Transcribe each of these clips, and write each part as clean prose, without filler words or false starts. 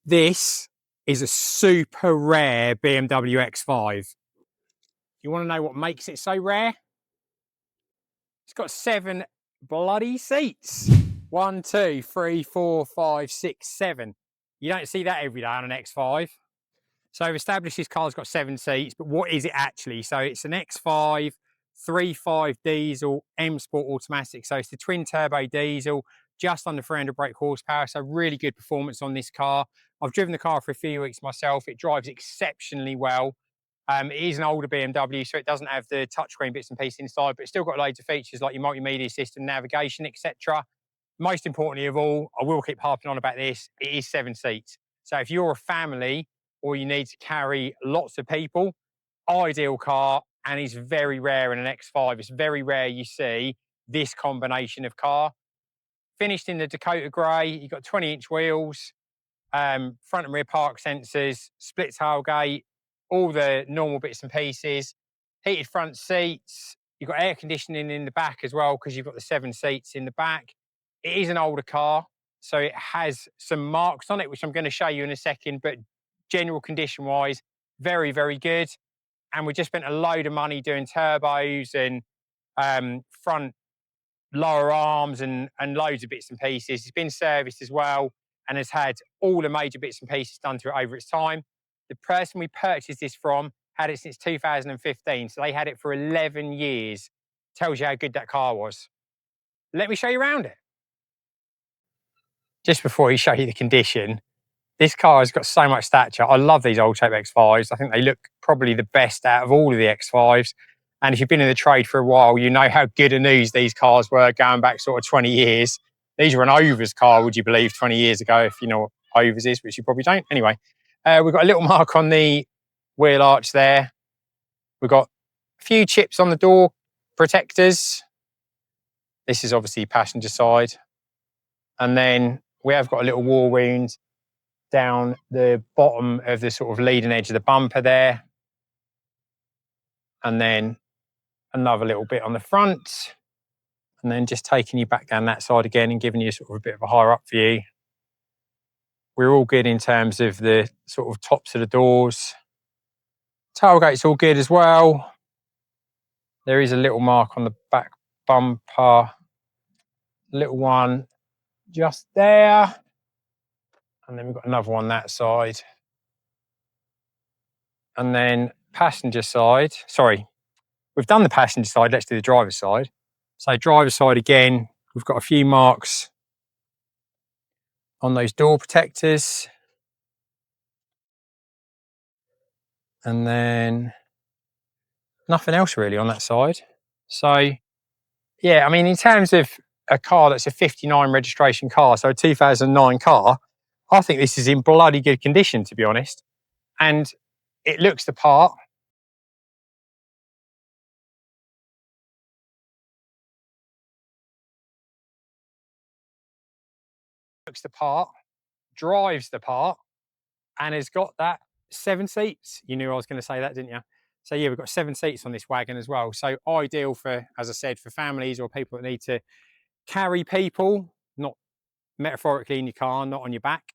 This is a super rare BMW X5. You want to know what makes it so rare? It's got 7 bloody seats. 1, 2, 3, 4, 5, 6, 7. You don't see that every day on an X5. So we've established this car's got 7 seats, but what is it actually? So it's an X5 3.5 diesel M Sport automatic. So it's the twin turbo diesel, just under 300 brake horsepower. So really good performance on this car. I've driven the car for a few weeks myself. It drives exceptionally well. It is an older BMW, so it doesn't have the touchscreen bits and pieces inside, but it's still got loads of features like your multimedia system, navigation, etc. Most importantly of all, I will keep harping on about this, it is 7 seats. So if you're a family or you need to carry lots of people, ideal car, and is very rare in an X5. It's very rare you see this combination of car. Finished in the Dakota grey, you've got 20-inch wheels, front and rear park sensors, split tailgate, all the normal bits and pieces, heated front seats. You've got air conditioning in the back as well because you've got the 7 seats in the back. It is an older car, so it has some marks on it, which I'm going to show you in a second, but general condition wise, very, very good. And we just spent a load of money doing turbos and front lower arms and loads of bits and pieces. It's been serviced as well and has had all the major bits and pieces done to it over its time. The person we purchased this from had it since 2015, so they had it for 11 years. Tells you how good that car was. Let me show you around it. Just before you show you the condition, this car has got so much stature. I love these old shape X5s. I think they look probably the best out of all of the X5s. And if you've been in the trade for a while, you know how good a news these cars were going back sort of 20 years. These were an Overs car, would you believe, 20 years ago, if you know what Overs is, which you probably don't. Anyway, we've got a little mark on the wheel arch there. We've got a few chips on the door protectors. This is obviously passenger side. And then we have got a little war wound down the bottom of the sort of leading edge of the bumper there. And then another little bit on the front. And then just taking you back down that side again and giving you sort of a bit of a higher up view. We're all good in terms of the sort of tops of the doors. Tailgate's all good as well. There is a little mark on the back bumper. Little one just there. And then we've got another one that side. And then passenger side, sorry, we've done the passenger side, let's do the driver's side. So driver's side again, we've got a few marks on those door protectors. And then nothing else really on that side. So yeah, I mean, in terms of a car that's a 59 registration car, so a 2009 car, I think this is in bloody good condition, to be honest. And it looks the part. Looks the part, drives the part, and has got that 7 seats. You knew I was going to say that, didn't you? So yeah, we've got 7 seats on this wagon as well. So ideal for, as I said, for families or people that need to carry people, not metaphorically in your car, not on your back.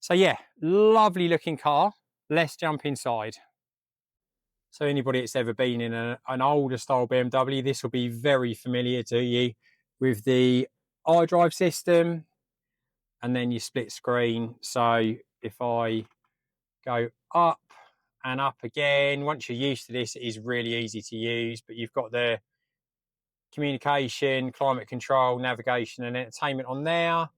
So yeah, lovely looking car. Let's jump inside. So anybody that's ever been in an older style BMW, this will be very familiar to you with the iDrive system and then your split screen. So if I go up and up again, once you're used to this, it is really easy to use, but you've got the communication, climate control, navigation and entertainment on there.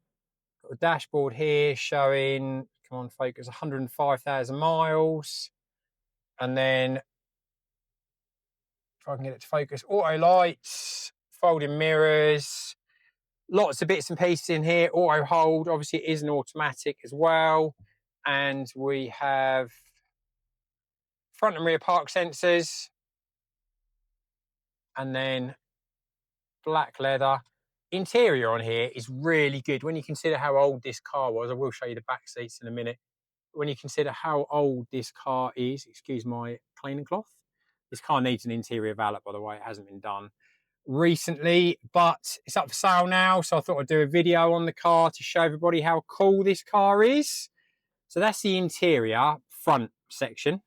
Got the dashboard here showing, come on focus, 105,000 miles. And then if I can get it to focus, auto lights, folding mirrors, lots of bits and pieces in here. Auto hold, obviously it is an automatic as well. And we have front and rear park sensors. And then black leather. Interior on here is really good. When you consider how old this car was, I will show you the back seats in a minute. When you consider how old this car is, excuse my cleaning cloth, this car needs an interior valet, by the way. It hasn't been done recently, but it's up for sale now. So I thought I'd do a video on the car to show everybody how cool this car is. So that's the interior front section.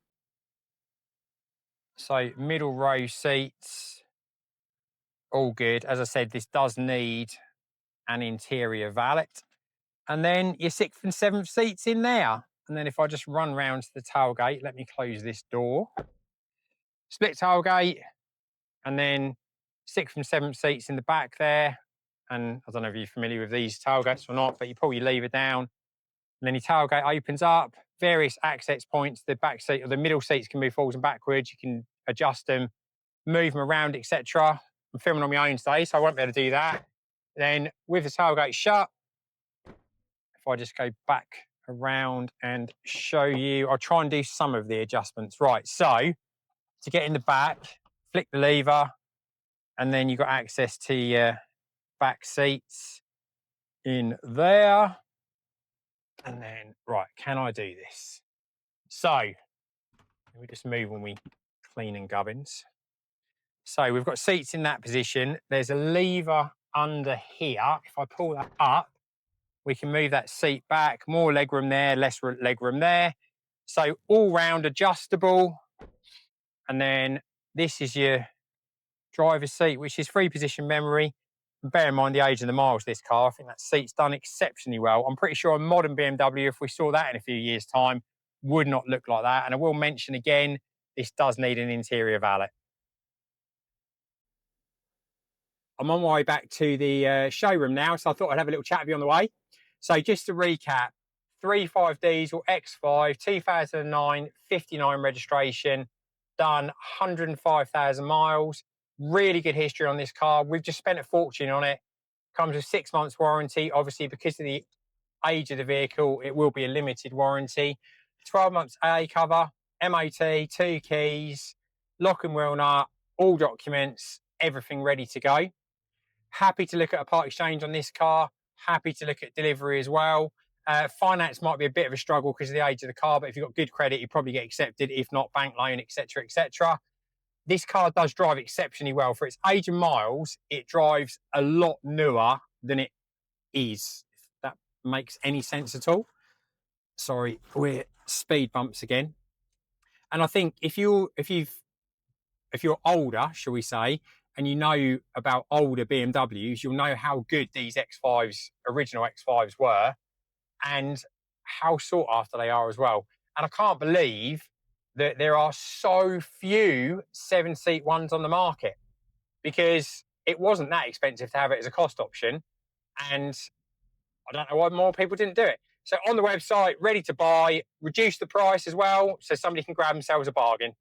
So middle row seats, all good. As I said, this does need an interior valet. And then your 6th and 7th seats in there. And then if I just run round to the tailgate, let me close this door. Split tailgate, and then 6th and 7th seats in the back there. And I don't know if you're familiar with these tailgates or not, but you pull your lever down, and then your tailgate opens up. Various access points. The back seat or the middle seats can move forwards and backwards. You can adjust them, move them around, etc. I'm filming on my own today, so I won't be able to do that. Then with the tailgate shut, if I just go back around and show you, I'll try and do some of the adjustments. Right, so to get in the back, flick the lever, and then you've got access to your back seats in there. And then, right, can I do this? So, let me just move when we clean and gubbins. So we've got seats in that position. There's a lever under here. If I pull that up, we can move that seat back. More legroom there, less legroom there. So all round adjustable. And then this is your driver's seat, which is 3-position memory. And bear in mind the age and the miles of this car. I think that seat's done exceptionally well. I'm pretty sure a modern BMW, if we saw that in a few years' time, would not look like that. And I will mention again, this does need an interior valet. I'm on my way back to the showroom now, so I thought I'd have a little chat with you on the way. So just to recap, 3.5 diesel X5, 2009, 59 registration, done 105,000 miles. Really good history on this car. We've just spent a fortune on it. Comes with 6 months warranty. Obviously, because of the age of the vehicle, it will be a limited warranty. 12 months AA cover, MOT, 2 keys, lock and wheel nut, all documents, everything ready to go. Happy to look at a part exchange on this car. Happy to look at delivery as well. Finance might be a bit of a struggle because of the age of the car, but if you've got good credit, you probably get accepted. If not, bank loan, etc., etc. This car does drive exceptionally well. For its age and miles, it drives a lot newer than it is, if that makes any sense at all. Sorry, we're speed bumps again. And I think if you're older, shall we say, and you know about older BMWs, you'll know how good these X5s, original X5s were, and how sought after they are as well. And I can't believe that there are so few 7-seat ones on the market, because it wasn't that expensive to have it as a cost option. And I don't know why more people didn't do it. So on the website, ready to buy, reduce the price as well, so somebody can grab themselves a bargain.